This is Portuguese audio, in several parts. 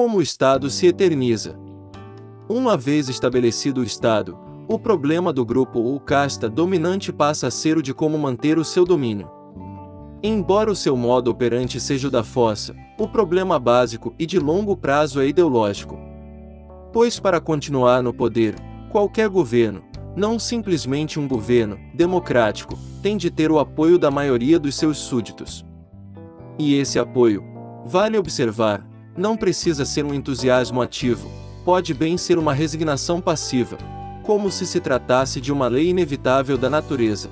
Como o Estado se eterniza. Uma vez estabelecido o Estado, o problema do grupo ou casta dominante passa a ser o de como manter o seu domínio. Embora o seu modo operante seja o da força, o problema básico e de longo prazo é ideológico. Pois para continuar no poder, qualquer governo, não simplesmente um governo democrático, tem de ter o apoio da maioria dos seus súditos. E esse apoio, vale observar, não precisa ser um entusiasmo ativo, pode bem ser uma resignação passiva, como se tratasse de uma lei inevitável da natureza.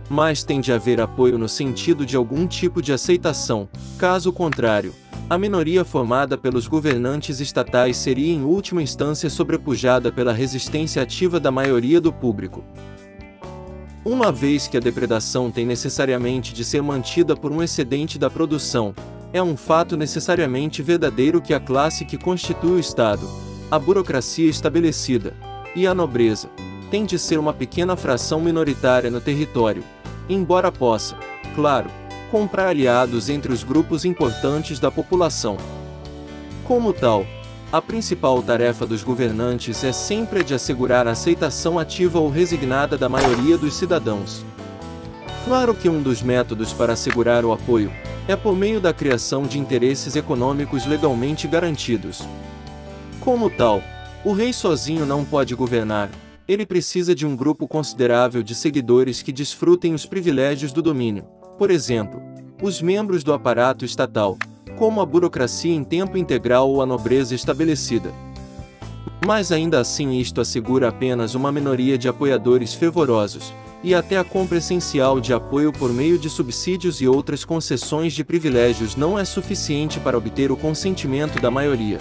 Mas tem de haver apoio no sentido de algum tipo de aceitação, caso contrário, a minoria formada pelos governantes estatais seria em última instância sobrepujada pela resistência ativa da maioria do público. Uma vez que a depredação tem necessariamente de ser mantida por um excedente da produção, é um fato necessariamente verdadeiro que a classe que constitui o Estado, a burocracia estabelecida, e a nobreza, tem de ser uma pequena fração minoritária no território, embora possa, claro, comprar aliados entre os grupos importantes da população. Como tal, a principal tarefa dos governantes é sempre a de assegurar a aceitação ativa ou resignada da maioria dos cidadãos. Claro que um dos métodos para assegurar o apoio é por meio da criação de interesses econômicos legalmente garantidos. Como tal, o rei sozinho não pode governar, ele precisa de um grupo considerável de seguidores que desfrutem os privilégios do domínio, por exemplo, os membros do aparato estatal, como a burocracia em tempo integral ou a nobreza estabelecida. Mas ainda assim isto assegura apenas uma minoria de apoiadores fervorosos, e até a compra essencial de apoio por meio de subsídios e outras concessões de privilégios não é suficiente para obter o consentimento da maioria.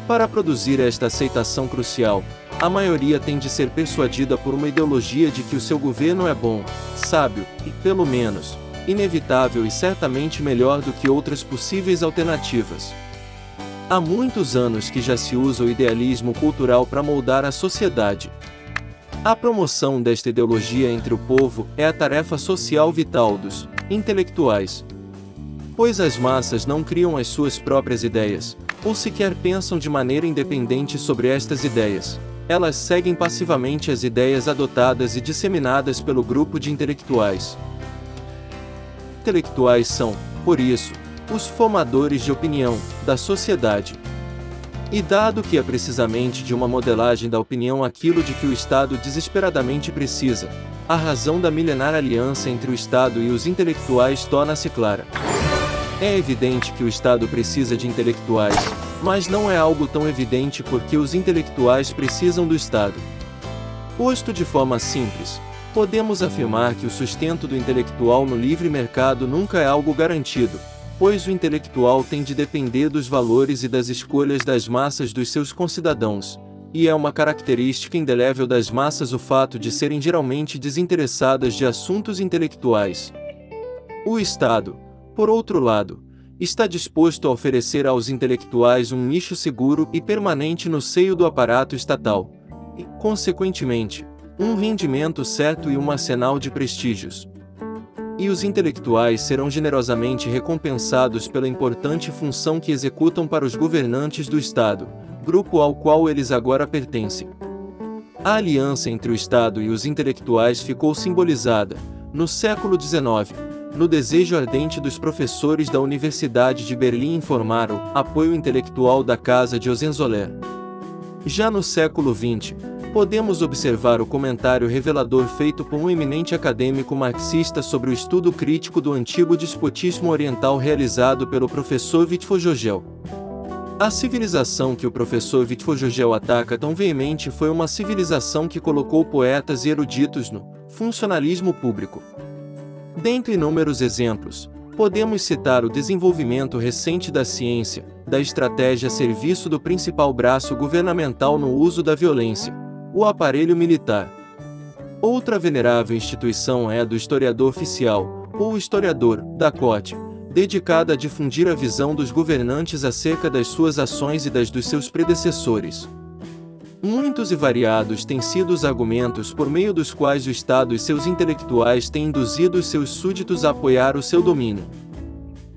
Para produzir esta aceitação crucial, a maioria tem de ser persuadida por uma ideologia de que o seu governo é bom, sábio e, pelo menos, inevitável e certamente melhor do que outras possíveis alternativas. Há muitos anos que já se usa o idealismo cultural para moldar a sociedade. A promoção desta ideologia entre o povo é a tarefa social vital dos intelectuais. Pois as massas não criam as suas próprias ideias, ou sequer pensam de maneira independente sobre estas ideias. Elas seguem passivamente as ideias adotadas e disseminadas pelo grupo de intelectuais. Intelectuais são, por isso, os formadores de opinião da sociedade. E dado que é precisamente de uma modelagem da opinião aquilo de que o Estado desesperadamente precisa, a razão da milenar aliança entre o Estado e os intelectuais torna-se clara. É evidente que o Estado precisa de intelectuais, mas não é algo tão evidente porque os intelectuais precisam do Estado. Posto de forma simples, podemos afirmar que o sustento do intelectual no livre mercado nunca é algo garantido, pois o intelectual tem de depender dos valores e das escolhas das massas dos seus concidadãos, e é uma característica indelével das massas o fato de serem geralmente desinteressadas de assuntos intelectuais. O Estado, por outro lado, está disposto a oferecer aos intelectuais um nicho seguro e permanente no seio do aparato estatal, e, consequentemente, um rendimento certo e um arsenal de prestígios. E os intelectuais serão generosamente recompensados pela importante função que executam para os governantes do Estado, grupo ao qual eles agora pertencem. A aliança entre o Estado e os intelectuais ficou simbolizada, no século XIX, no desejo ardente dos professores da Universidade de Berlim em formar o apoio intelectual da Casa de Hohenzollern. Já no século XX, podemos observar o comentário revelador feito por um eminente acadêmico marxista sobre o estudo crítico do antigo despotismo oriental realizado pelo professor Wittfogel. A civilização que o professor Wittfogel ataca tão veemente foi uma civilização que colocou poetas e eruditos no funcionalismo público. Dentre inúmeros exemplos, podemos citar o desenvolvimento recente da ciência, da estratégia a serviço do principal braço governamental no uso da violência, o aparelho militar. Outra venerável instituição é a do historiador oficial, ou historiador, da corte, dedicada a difundir a visão dos governantes acerca das suas ações e das dos seus predecessores. Muitos e variados têm sido os argumentos por meio dos quais o Estado e seus intelectuais têm induzido os seus súditos a apoiar o seu domínio.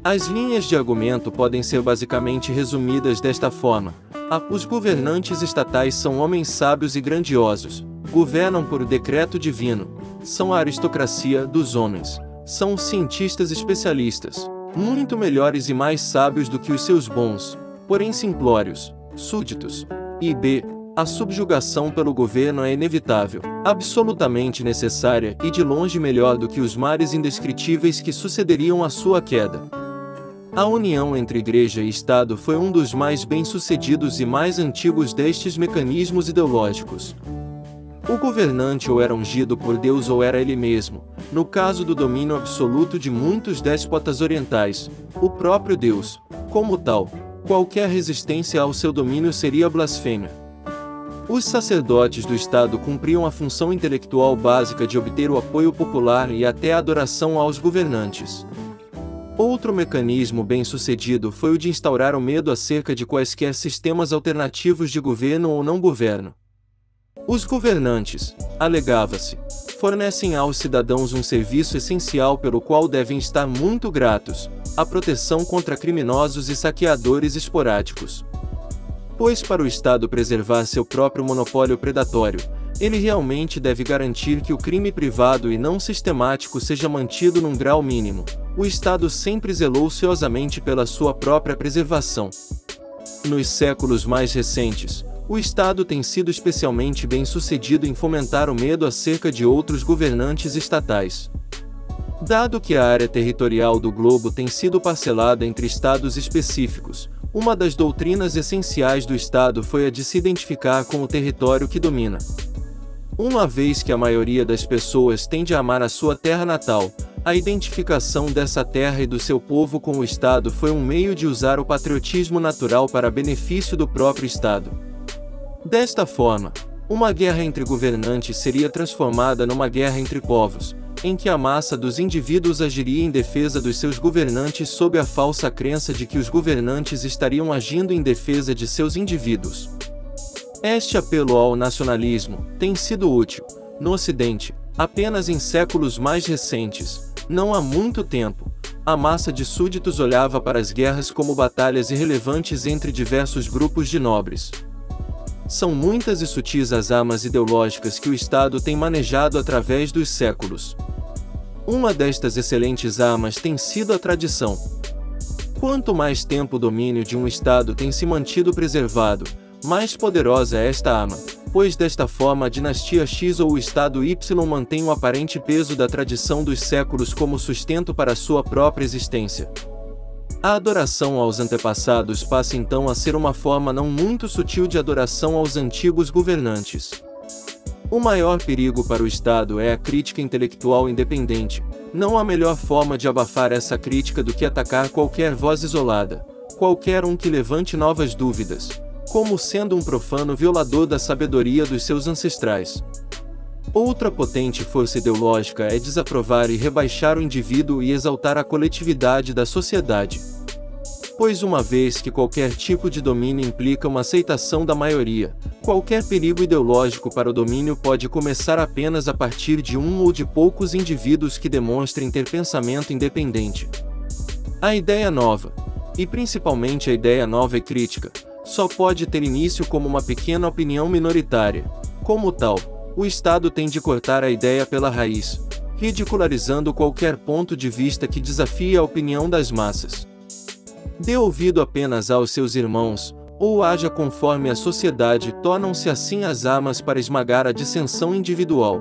As linhas de argumento podem ser basicamente resumidas desta forma: os governantes estatais são homens sábios e grandiosos, governam por decreto divino, são a aristocracia dos homens, são os cientistas especialistas, muito melhores e mais sábios do que os seus bons, porém simplórios, súditos. E b. A subjugação pelo governo é inevitável, absolutamente necessária e de longe melhor do que os males indescritíveis que sucederiam à sua queda. A união entre Igreja e Estado foi um dos mais bem-sucedidos e mais antigos destes mecanismos ideológicos. O governante ou era ungido por Deus ou era ele mesmo, no caso do domínio absoluto de muitos déspotas orientais, o próprio Deus. Como tal, qualquer resistência ao seu domínio seria blasfêmia. Os sacerdotes do Estado cumpriam a função intelectual básica de obter o apoio popular e até a adoração aos governantes. Outro mecanismo bem-sucedido foi o de instaurar o medo acerca de quaisquer sistemas alternativos de governo ou não governo. Os governantes, alegava-se, fornecem aos cidadãos um serviço essencial pelo qual devem estar muito gratos: a proteção contra criminosos e saqueadores esporádicos. Pois para o Estado preservar seu próprio monopólio predatório, ele realmente deve garantir que o crime privado e não sistemático seja mantido num grau mínimo. O Estado sempre zelou ciosamente pela sua própria preservação. Nos séculos mais recentes, o Estado tem sido especialmente bem-sucedido em fomentar o medo acerca de outros governantes estatais. Dado que a área territorial do globo tem sido parcelada entre estados específicos, uma das doutrinas essenciais do Estado foi a de se identificar com o território que domina. Uma vez que a maioria das pessoas tende a amar a sua terra natal, a identificação dessa terra e do seu povo com o Estado foi um meio de usar o patriotismo natural para benefício do próprio Estado. Desta forma, uma guerra entre governantes seria transformada numa guerra entre povos, em que a massa dos indivíduos agiria em defesa dos seus governantes sob a falsa crença de que os governantes estariam agindo em defesa de seus indivíduos. Este apelo ao nacionalismo tem sido útil, no Ocidente, apenas em séculos mais recentes. Não há muito tempo, a massa de súditos olhava para as guerras como batalhas irrelevantes entre diversos grupos de nobres. São muitas e sutis as armas ideológicas que o Estado tem manejado através dos séculos. Uma destas excelentes armas tem sido a tradição. Quanto mais tempo o domínio de um Estado tem se mantido preservado, mais poderosa é esta arma, pois desta forma a dinastia X ou o Estado Y mantém o aparente peso da tradição dos séculos como sustento para sua própria existência. A adoração aos antepassados passa então a ser uma forma não muito sutil de adoração aos antigos governantes. O maior perigo para o Estado é a crítica intelectual independente. Não há melhor forma de abafar essa crítica do que atacar qualquer voz isolada, qualquer um que levante novas dúvidas, como sendo um profano violador da sabedoria dos seus ancestrais. Outra potente força ideológica é desaprovar e rebaixar o indivíduo e exaltar a coletividade da sociedade. Pois uma vez que qualquer tipo de domínio implica uma aceitação da maioria, qualquer perigo ideológico para o domínio pode começar apenas a partir de um ou de poucos indivíduos que demonstrem ter pensamento independente. A ideia nova, e principalmente a ideia nova e crítica, só pode ter início como uma pequena opinião minoritária. Como tal, o Estado tem de cortar a ideia pela raiz, ridicularizando qualquer ponto de vista que desafie a opinião das massas. Dê ouvido apenas aos seus irmãos, ou haja conforme a sociedade, tornam-se assim as armas para esmagar a dissensão individual.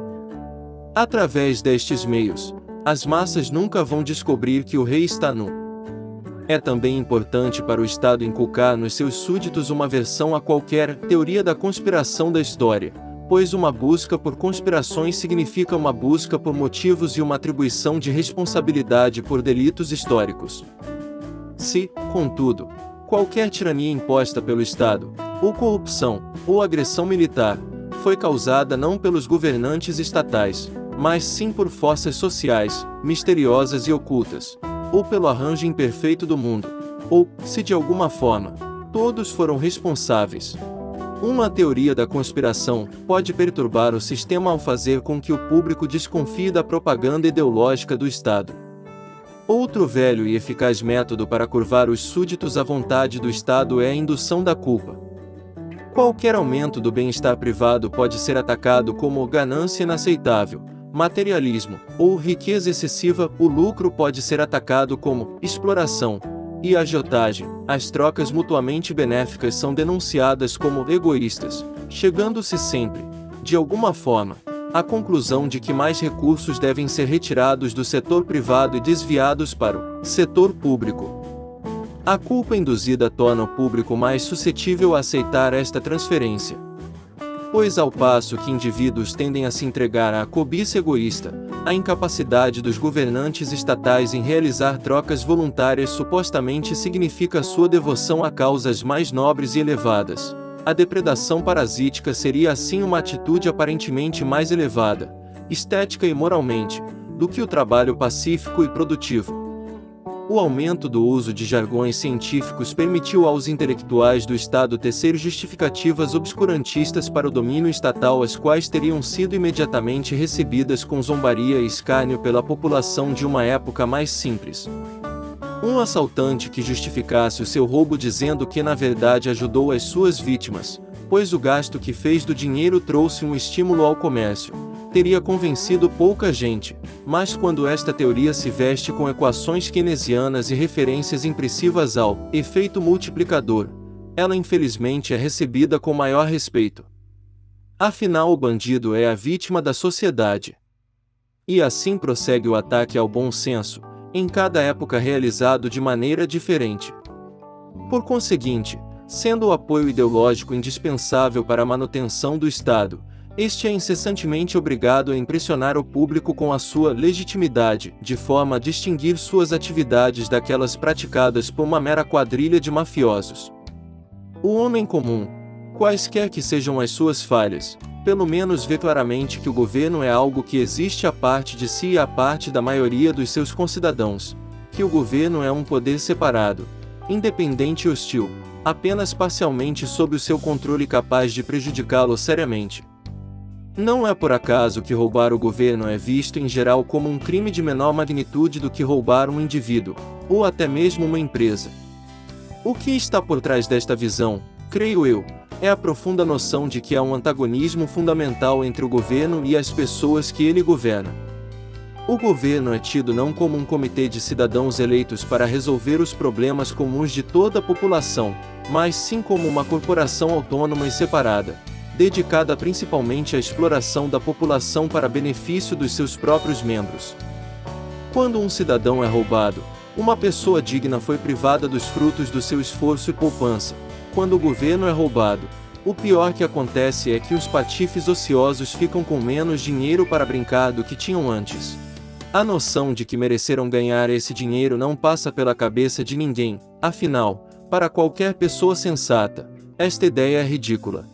Através destes meios, as massas nunca vão descobrir que o rei está nu. É também importante para o Estado inculcar nos seus súditos uma aversão a qualquer teoria da conspiração da história, pois uma busca por conspirações significa uma busca por motivos e uma atribuição de responsabilidade por delitos históricos. Se, contudo, qualquer tirania imposta pelo Estado, ou corrupção, ou agressão militar, foi causada não pelos governantes estatais, mas sim por forças sociais, misteriosas e ocultas, ou pelo arranjo imperfeito do mundo, ou, se de alguma forma, todos foram responsáveis. Uma teoria da conspiração pode perturbar o sistema ao fazer com que o público desconfie da propaganda ideológica do Estado. Outro velho e eficaz método para curvar os súditos à vontade do Estado é a indução da culpa. Qualquer aumento do bem-estar privado pode ser atacado como ganância inaceitável, materialismo ou riqueza excessiva. O lucro pode ser atacado como exploração e agiotagem. As trocas mutuamente benéficas são denunciadas como egoístas, chegando-se sempre, de alguma forma, à conclusão de que mais recursos devem ser retirados do setor privado e desviados para o setor público. A culpa induzida torna o público mais suscetível a aceitar esta transferência. Pois ao passo que indivíduos tendem a se entregar à cobiça egoísta, a incapacidade dos governantes estatais em realizar trocas voluntárias supostamente significa sua devoção a causas mais nobres e elevadas. A depredação parasítica seria assim uma atitude aparentemente mais elevada, estética e moralmente, do que o trabalho pacífico e produtivo. O aumento do uso de jargões científicos permitiu aos intelectuais do Estado tecer justificativas obscurantistas para o domínio estatal, as quais teriam sido imediatamente recebidas com zombaria e escárnio pela população de uma época mais simples. Um assaltante que justificasse o seu roubo dizendo que na verdade ajudou as suas vítimas, pois o gasto que fez do dinheiro trouxe um estímulo ao comércio, teria convencido pouca gente, mas quando esta teoria se veste com equações keynesianas e referências impressivas ao efeito multiplicador, ela infelizmente é recebida com maior respeito. Afinal, o bandido é a vítima da sociedade. E assim prossegue o ataque ao bom senso, em cada época realizado de maneira diferente. Por conseguinte, sendo o apoio ideológico indispensável para a manutenção do Estado, este é incessantemente obrigado a impressionar o público com a sua legitimidade, de forma a distinguir suas atividades daquelas praticadas por uma mera quadrilha de mafiosos. O homem comum, quaisquer que sejam as suas falhas, pelo menos vê claramente que o governo é algo que existe à parte de si e à parte da maioria dos seus concidadãos, que o governo é um poder separado, independente e hostil, apenas parcialmente sob o seu controle capaz de prejudicá-lo seriamente. Não é por acaso que roubar o governo é visto em geral como um crime de menor magnitude do que roubar um indivíduo, ou até mesmo uma empresa. O que está por trás desta visão, creio eu, é a profunda noção de que há um antagonismo fundamental entre o governo e as pessoas que ele governa. O governo é tido não como um comitê de cidadãos eleitos para resolver os problemas comuns de toda a população, mas sim como uma corporação autônoma e separada, dedicada principalmente à exploração da população para benefício dos seus próprios membros. Quando um cidadão é roubado, uma pessoa digna foi privada dos frutos do seu esforço e poupança. Quando o governo é roubado, o pior que acontece é que os patifes ociosos ficam com menos dinheiro para brincar do que tinham antes. A noção de que mereceram ganhar esse dinheiro não passa pela cabeça de ninguém, afinal, para qualquer pessoa sensata, esta ideia é ridícula.